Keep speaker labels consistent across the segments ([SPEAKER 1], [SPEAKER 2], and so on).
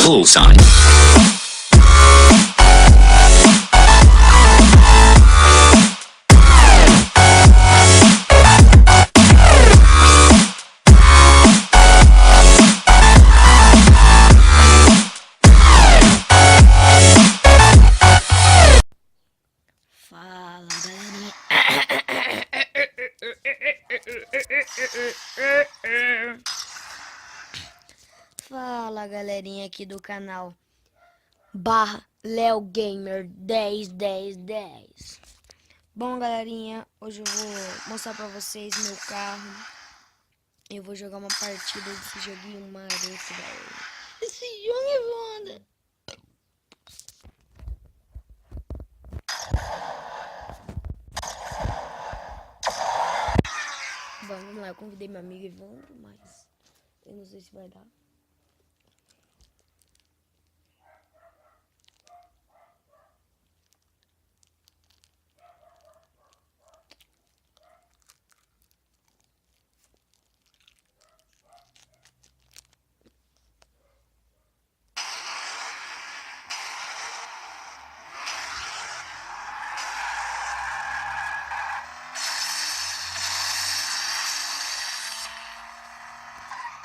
[SPEAKER 1] Bullseye.
[SPEAKER 2] Fala, galerinha. Fala, galerinha aqui do canal Leo Gamer 101010. Bom, galerinha, hoje eu vou mostrar pra vocês meu carro. Eu vou jogar uma partida desse joguinho maroto, velho. Esse jogo é foda. Vamos lá, eu convidei meu amigo Evandro, mas eu não sei se vai dar.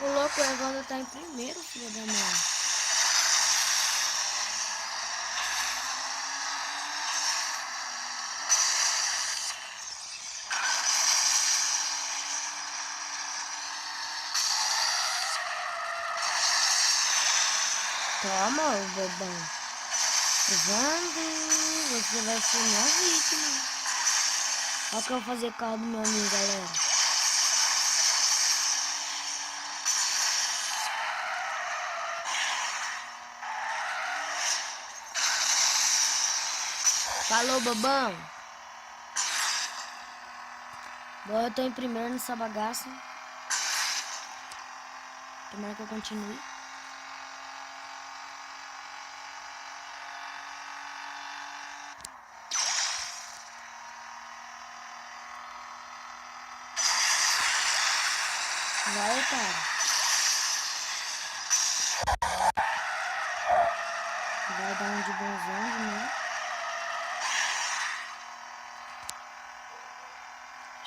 [SPEAKER 2] O louco, o Evandro tá em primeiro, filho da mãe. Toma, ô bobão. Evandro, você vai ser minha vítima. Olha o que eu vou fazer com o carro do meu amigo, galera. Falou, bobão. Bom, eu tô em primeiro nessa bagaça. Tomara que eu continue. Vai, cara. Vai dar um de bonzão, né?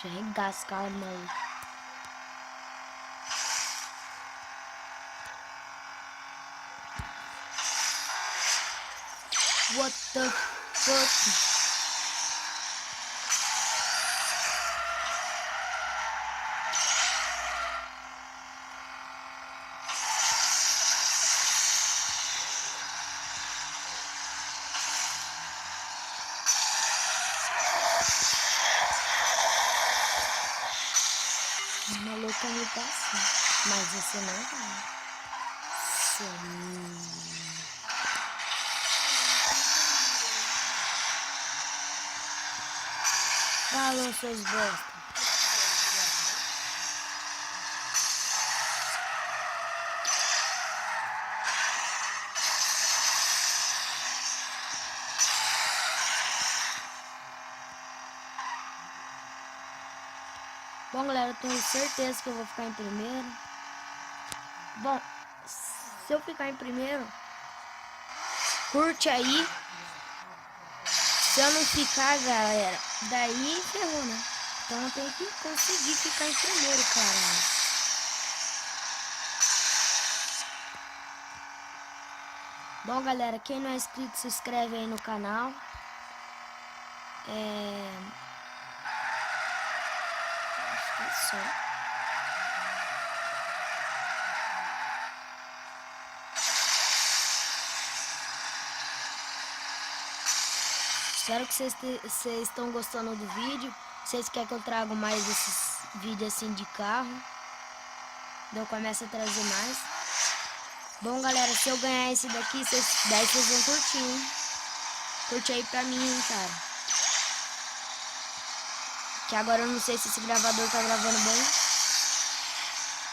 [SPEAKER 2] Já regaça, cara, mano. What the fuck? O maluco me passa. Mas você não vai. Falou, seus bosta. Bom, galera, eu tenho certeza que eu vou ficar em primeiro. Bom, se eu ficar em primeiro, curte aí. Se eu não ficar, galera, daí ferrou, né? Então eu tenho que conseguir ficar em primeiro, caralho. Bom, galera, quem não é inscrito, se inscreve aí no canal. Acho que é só. Espero que vocês estão gostando do vídeo. Vocês querem que eu traga mais desses vídeos assim de carro? Eu começo a trazer mais. Bom, galera, se eu ganhar esse daqui, daí vocês vão curtir, hein? Curte aí pra mim, hein, cara. Que agora eu não sei se esse gravador tá gravando bem.